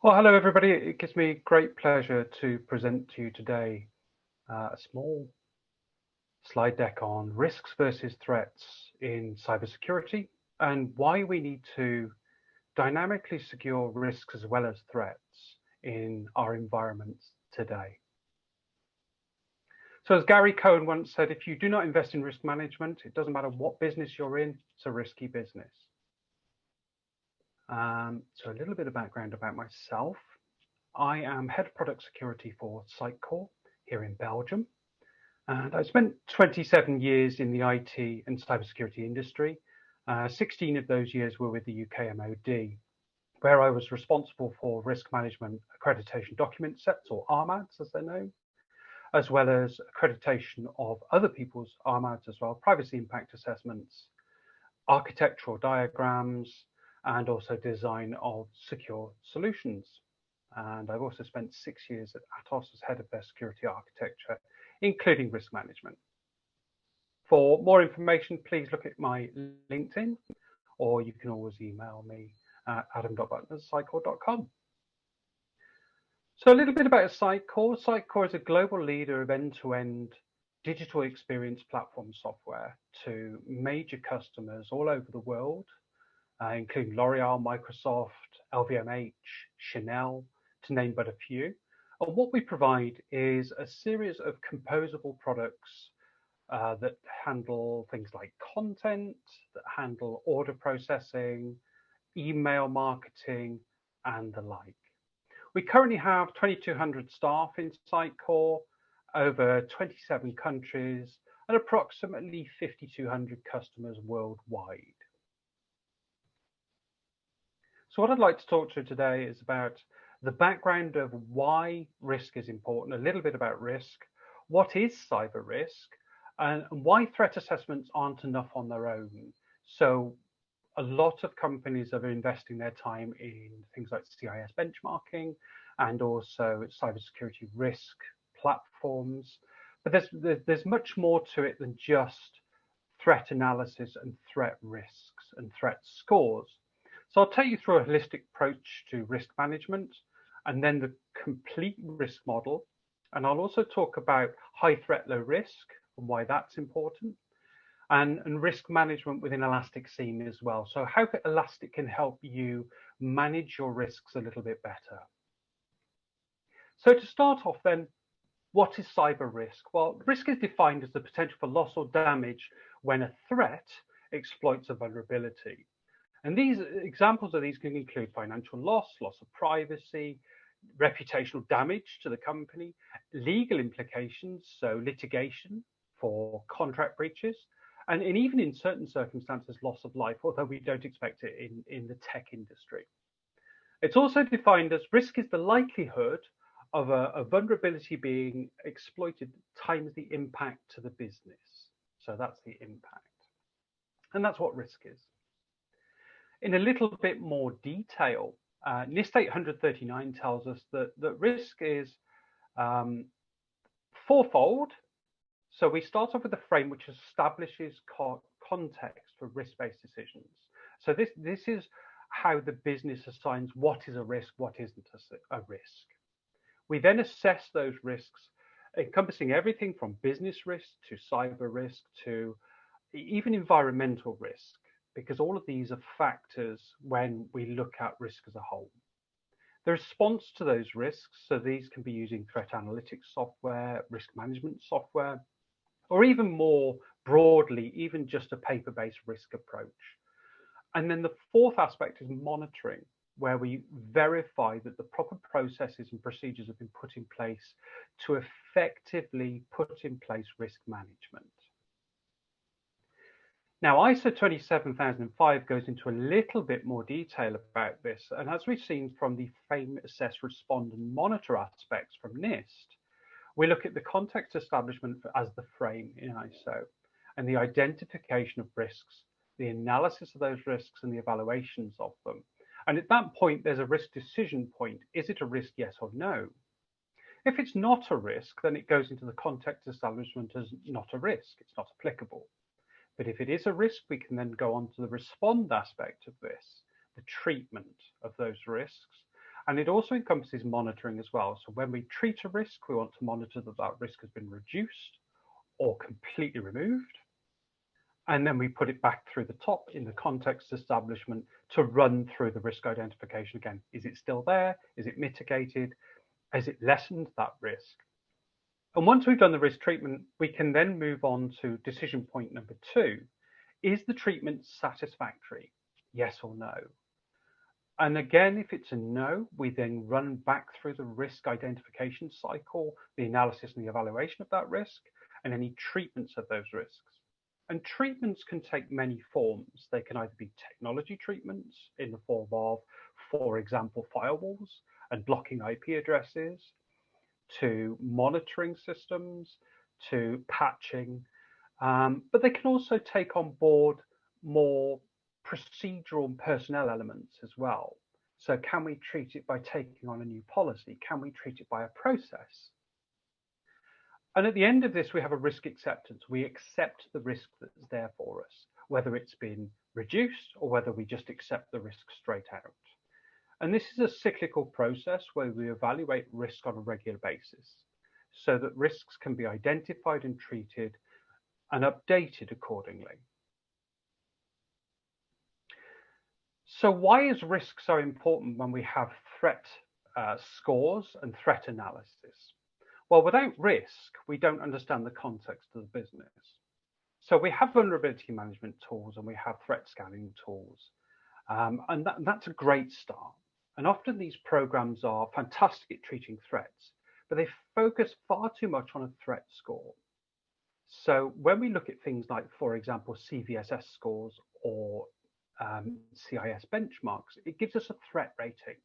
Well, hello everybody. It gives me great pleasure to present to you today a small slide deck on risks versus threats in cybersecurity and why we need to dynamically secure risks as well as threats in our environments today. So as Gary Cohn once said, if you do not invest in risk management, it doesn't matter what business you're in, it's a risky business. So a little bit of background about myself. I am head of product security for Sitecore here in Belgium. And I spent 27 years in the IT and cybersecurity industry. 16 of those years were with the UK MOD, where I was responsible for risk management accreditation document sets, or RMADs as they're known, as well as accreditation of other people's RMADs as well, privacy impact assessments, architectural diagrams, and also design of secure solutions. And I've also spent 6 years at Atos as head of their security architecture, including risk management. For more information, please look at my LinkedIn, or you can always email me at adam.button@sitecore.com. So a little bit about Sitecore. Sitecore is a global leader of end-to-end digital experience platform software to major customers all over the world, including L'Oreal, Microsoft, LVMH, Chanel, to name but a few. And what we provide is a series of composable products that handle things like content, that handle order processing, email marketing, and the like. We currently have 2,200 staff in Sitecore, over 27 countries, and approximately 5,200 customers worldwide. So what I'd like to talk to you today is about the background of why risk is important, a little bit about risk, what is cyber risk, and why threat assessments aren't enough on their own. So a lot of companies are investing their time in things like CIS benchmarking and also cybersecurity risk platforms. But there's much more to it than just threat analysis and threat risks and threat scores. So I'll take you through a holistic approach to risk management and then the complete risk model. And I'll also talk about high threat, low risk and why that's important, and risk management within ElasticON as well. So how Elastic can help you manage your risks a little bit better. So to start off then, what is cyber risk? Well, risk is defined as the potential for loss or damage when a threat exploits a vulnerability. And these examples of these can include financial loss, loss of privacy, reputational damage to the company, legal implications, so litigation for contract breaches, and even in certain circumstances, loss of life, although we don't expect it in the tech industry. It's also defined as risk is the likelihood of a vulnerability being exploited times the impact to the business. So that's the impact. And that's what risk is. In a little bit more detail, NIST 839 tells us that risk is fourfold. So we start off with a frame which establishes context for risk-based decisions. So this is how the business assigns what is a risk, what isn't a risk. We then assess those risks, encompassing everything from business risk to cyber risk to even environmental risk, because all of these are factors when we look at risk as a whole. The response to those risks, so these can be using threat analytics software, risk management software, or even more broadly, even just a paper-based risk approach. And then the fourth aspect is monitoring, where we verify that the proper processes and procedures have been put in place to effectively put in place risk management. Now, ISO 27005 goes into a little bit more detail about this. And as we've seen from the frame, assess, respond, and monitor aspects from NIST, we look at the context establishment as the frame in ISO and the identification of risks, the analysis of those risks and the evaluations of them. And at that point, there's a risk decision point. Is it a risk, yes or no? If it's not a risk, then it goes into the context establishment as not a risk. It's not applicable. But if it is a risk, we can then go on to the respond aspect of this, the treatment of those risks. And it also encompasses monitoring as well. So when we treat a risk, we want to monitor that that risk has been reduced or completely removed. And then we put it back through the top in the context establishment to run through the risk identification again. Is it still there? Is it mitigated? Has it lessened that risk? And once we've done the risk treatment, we can then move on to decision point number 2. Is the treatment satisfactory? Yes or no? And again, if it's a no, we then run back through the risk identification cycle, the analysis and the evaluation of that risk, and any treatments of those risks. And treatments can take many forms. They can either be technology treatments in the form of, for example, firewalls and blocking IP addresses, to monitoring systems, to patching. But they can also take on board more procedural and personnel elements as well. So can we treat it by taking on a new policy? Can we treat it by a process? And at the end of this, we have a risk acceptance. We accept the risk that's there for us, whether it's been reduced or whether we just accept the risk straight out. And this is a cyclical process where we evaluate risk on a regular basis so that risks can be identified and treated and updated accordingly. So why is risk so important when we have threat scores and threat analysis? Well, without risk, we don't understand the context of the business. So we have vulnerability management tools and we have threat scanning tools. And that's a great start. And often these programs are fantastic at treating threats, but they focus far too much on a threat score. So when we look at things like, for example, CVSS scores or CIS benchmarks, it gives us a threat rating.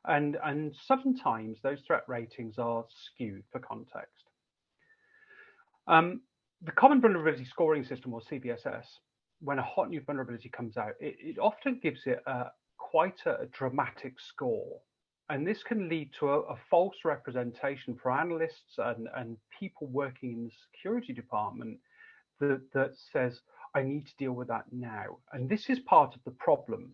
And sometimes those threat ratings are skewed for context. The Common Vulnerability Scoring System, or CVSS, when a hot new vulnerability comes out, it often gives it quite a dramatic score. And this can lead to a false representation for analysts and people working in the security department that says, I need to deal with that now. And this is part of the problem.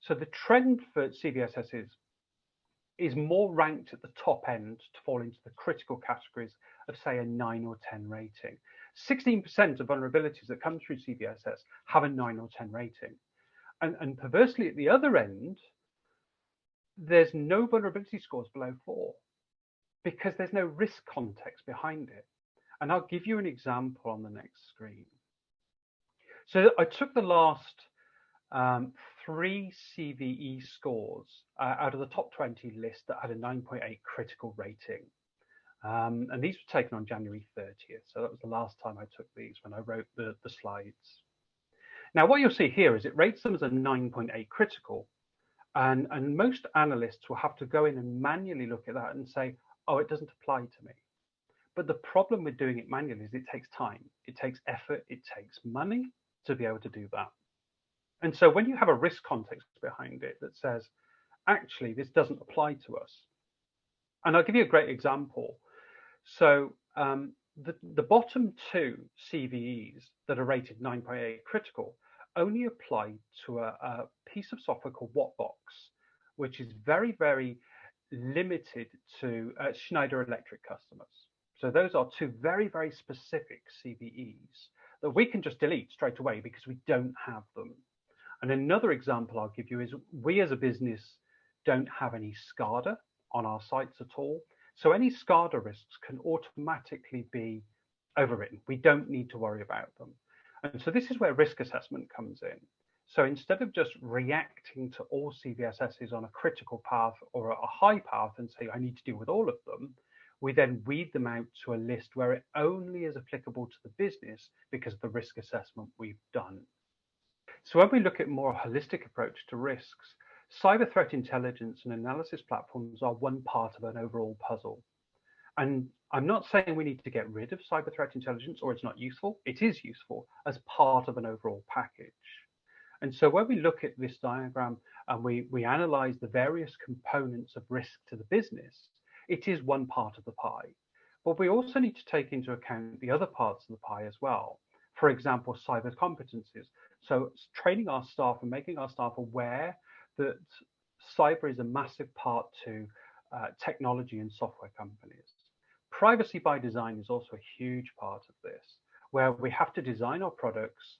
So the trend for CVSS is more ranked at the top end to fall into the critical categories of, say, a 9 or 10 rating. 16% of vulnerabilities that come through CVSS have a 9 or 10 rating. And perversely, at the other end, there's no vulnerability scores below 4 because there's no risk context behind it. And I'll give you an example on the next screen. So I took the last 3 CVE scores out of the top 20 list that had a 9.8 critical rating. And these were taken on January 30th. So that was the last time I took these when I wrote the slides. Now, what you'll see here is it rates them as a 9.8 critical. And most analysts will have to go in and manually look at that and say, oh, it doesn't apply to me. But the problem with doing it manually is it takes time. It takes effort. It takes money to be able to do that. And so when you have a risk context behind it that says, actually, this doesn't apply to us. And I'll give you a great example. So the bottom 2 CVEs that are rated 9.8 critical only apply to a piece of software called Wattbox, which is very, very limited to Schneider Electric customers. So those are 2 very, very specific CVEs that we can just delete straight away because we don't have them. And another example I'll give you is we as a business don't have any SCADA on our sites at all. So any SCADA risks can automatically be overwritten. We don't need to worry about them. And so this is where risk assessment comes in. So instead of just reacting to all CVSSs on a critical path or a high path and say, I need to deal with all of them, we then weed them out to a list where it only is applicable to the business because of the risk assessment we've done. So when we look at more holistic approach to risks, cyber threat intelligence and analysis platforms are one part of an overall puzzle. And I'm not saying we need to get rid of cyber threat intelligence or it's not useful. It is useful as part of an overall package. And so when we look at this diagram and we analyze the various components of risk to the business, it is one part of the pie. But we also need to take into account the other parts of the pie as well. For example, cyber competencies. So training our staff and making our staff aware that cyber is a massive part to technology and software companies. Privacy by design is also a huge part of this, where we have to design our products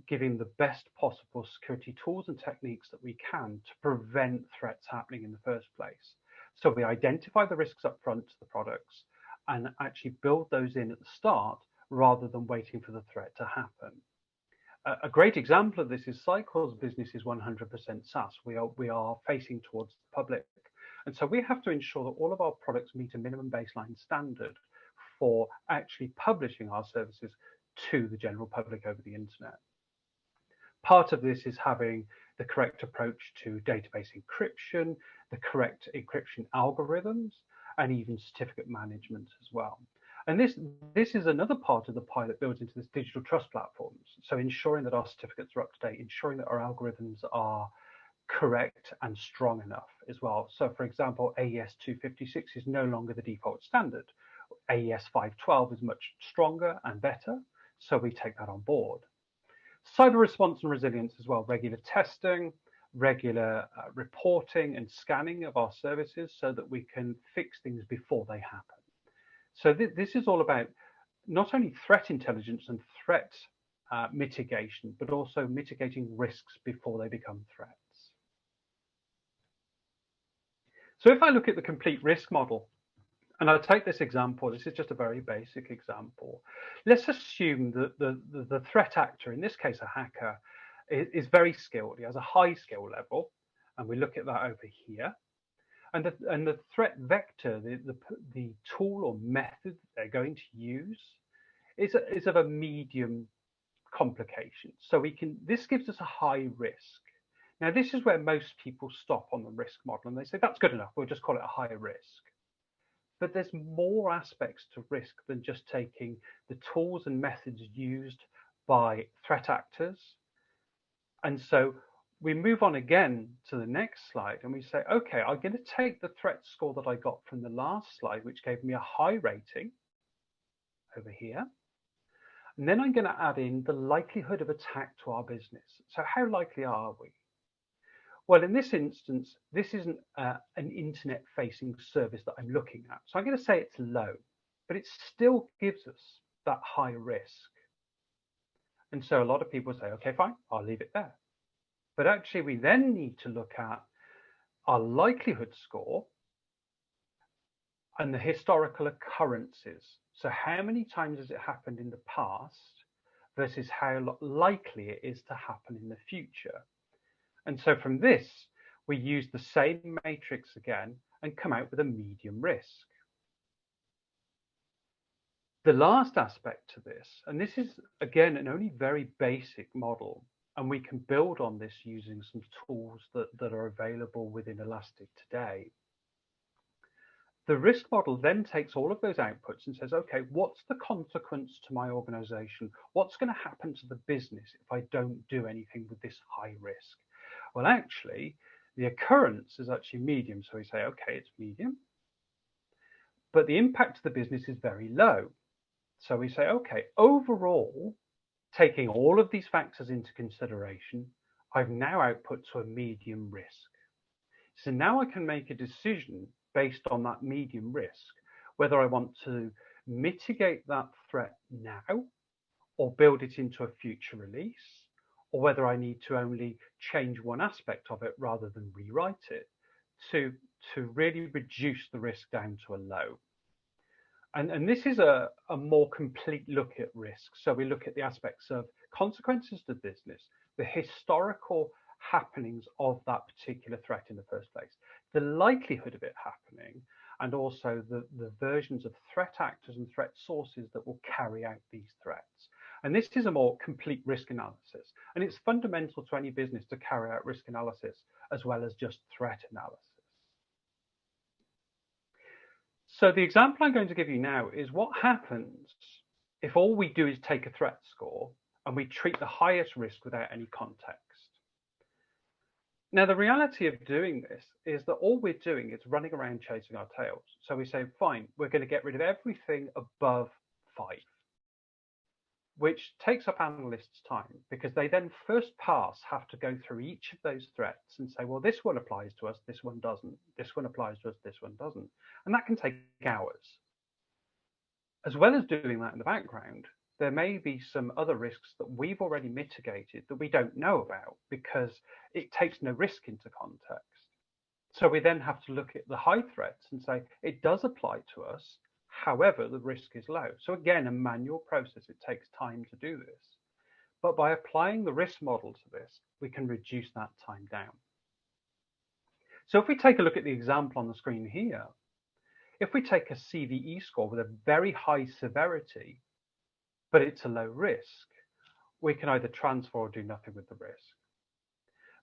giving the best possible security tools and techniques that we can to prevent threats happening in the first place. So we identify the risks up front to the products and actually build those in at the start rather than waiting for the threat to happen. A great example of this is Sitecore's business is 100% SaaS. We are facing towards the public. And so we have to ensure that all of our products meet a minimum baseline standard for actually publishing our services to the general public over the internet. Part of this is having the correct approach to database encryption, the correct encryption algorithms, and even certificate management as well. And this is another part of the pie that builds into this digital trust platforms. So ensuring that our certificates are up to date, ensuring that our algorithms are correct and strong enough as well. So for example, AES 256 is no longer the default standard. AES 512 is much stronger and better, so we take that on board. Cyber response and resilience as well, regular testing, regular reporting and scanning of our services so that we can fix things before they happen. So this is all about not only threat intelligence and threat mitigation, but also mitigating risks before they become threats. So if I look at the complete risk model, and I'll take this example, this is just a very basic example. Let's assume that the threat actor, in this case a hacker, is very skilled. He has a high skill level, and we look at that over here. And the threat vector, the tool or method they're going to use is of a medium complication. So this gives us a high risk. Now, this is where most people stop on the risk model, and they say, that's good enough, we'll just call it a high risk. But there's more aspects to risk than just taking the tools and methods used by threat actors. And so we move on again to the next slide and we say, okay, I'm going to take the threat score that I got from the last slide, which gave me a high rating over here. And then I'm going to add in the likelihood of attack to our business. So how likely are we? Well, in this instance, this isn't an internet-facing service that I'm looking at. So I'm going to say it's low, but it still gives us that high risk. And so a lot of people say, okay, fine, I'll leave it there. But actually, we then need to look at our likelihood score and the historical occurrences. So how many times has it happened in the past versus how likely it is to happen in the future? And so from this, we use the same matrix again and come out with a medium risk. The last aspect to this, and this is again an only very basic model, and we can build on this using some tools that are available within Elastic today. The risk model then takes all of those outputs and says, okay, what's the consequence to my organization? What's going to happen to the business if I don't do anything with this high risk? Well, actually, the occurrence is actually medium. So we say, okay, it's medium, but the impact to the business is very low. So we say, okay, overall, taking all of these factors into consideration, I've now output to a medium risk. So now I can make a decision based on that medium risk, whether I want to mitigate that threat now or build it into a future release, or whether I need to only change one aspect of it rather than rewrite it to really reduce the risk down to a low. And this is a more complete look at risk. So we look at the aspects of consequences to business, the historical happenings of that particular threat in the first place, the likelihood of it happening, and also the versions of threat actors and threat sources that will carry out these threats. And this is a more complete risk analysis. And it's fundamental to any business to carry out risk analysis as well as just threat analysis. So the example I'm going to give you now is what happens if all we do is take a threat score and we treat the highest risk without any context. Now, the reality of doing this is that all we're doing is running around chasing our tails. So we say, fine, we're going to get rid of everything above 5. which takes up analysts' time because they then first pass have to go through each of those threats and say, well, this one applies to us, this one doesn't, this one applies to us, this one doesn't. And that can take hours. As well as doing that in the background, there may be some other risks that we've already mitigated that we don't know about because it takes no risk into context. So we then have to look at the high threats and say, it does apply to us. However, the risk is low. So again, a manual process, it takes time to do this. But by applying the risk model to this, we can reduce that time down. So if we take a look at the example on the screen here, if we take a CVE score with a very high severity, but it's a low risk, we can either transfer or do nothing with the risk.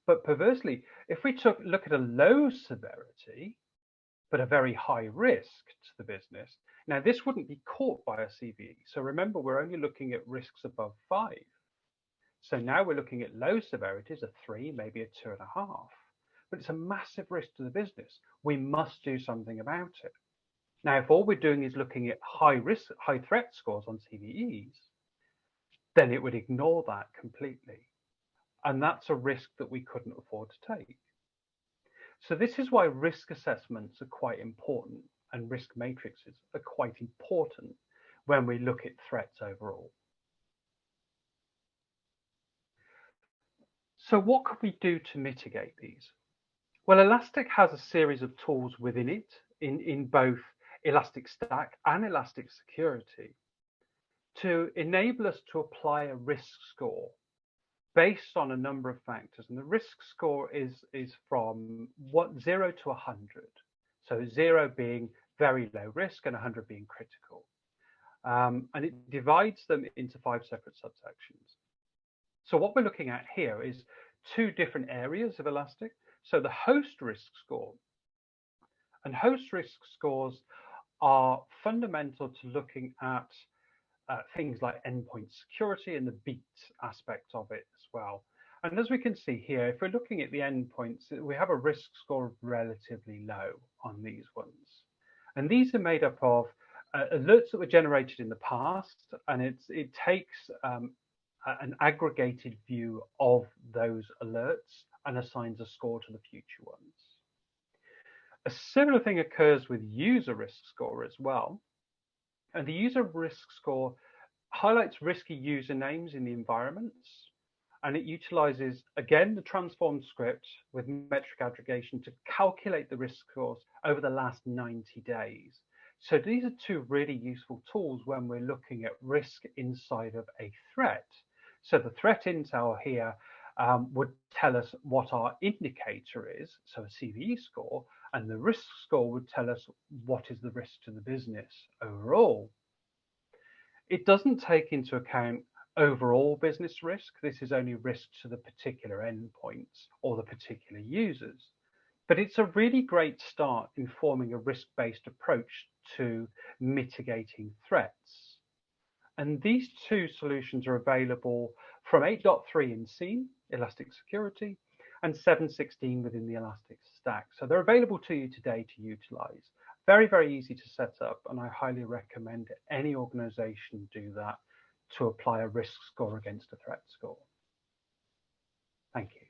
But perversely, if we look at a low severity, but a very high risk to the business, now this wouldn't be caught by a CVE. So remember, we're only looking at risks above 5. So now we're looking at low severities, a 3, maybe a 2.5. But it's a massive risk to the business. We must do something about it. Now, if all we're doing is looking at high threat scores on CVEs, then it would ignore that completely. And that's a risk that we couldn't afford to take. So this is why risk assessments are quite important and risk matrices are quite important when we look at threats overall. So what could we do to mitigate these? Well, Elastic has a series of tools within it in both Elastic Stack and Elastic Security to enable us to apply a risk score based on a number of factors. And the risk score is from 0 to 100. So 0 being very low risk and 100 being critical. And it divides them into 5 separate subsections. So what we're looking at here is 2 different areas of Elastic. So the host risk score. And host risk scores are fundamental to looking at things like endpoint security and the beat aspect of it as well. And as we can see here, if we're looking at the endpoints, we have a risk score relatively low on these ones. And these are made up of alerts that were generated in the past, and it takes an aggregated view of those alerts and assigns a score to the future ones. A similar thing occurs with user risk score as well. And the user risk score highlights risky usernames in the environments. And it utilizes, again, the transform script with metric aggregation to calculate the risk scores over the last 90 days. So these are 2 really useful tools when we're looking at risk inside of a threat. So the threat intel here would tell us what our indicator is, so a CVE score, and the risk score would tell us what is the risk to the business overall. It doesn't take into account overall business risk. This is only risk to the particular endpoints or the particular users. But it's a really great start in forming a risk-based approach to mitigating threats. And these 2 solutions are available from 8.3 in SIEM, Elastic Security, and 7.16 within the Elastic Stack. So they're available to you today to utilize. Very, very easy to set up, and I highly recommend any organization do that to apply a risk score against a threat score. Thank you.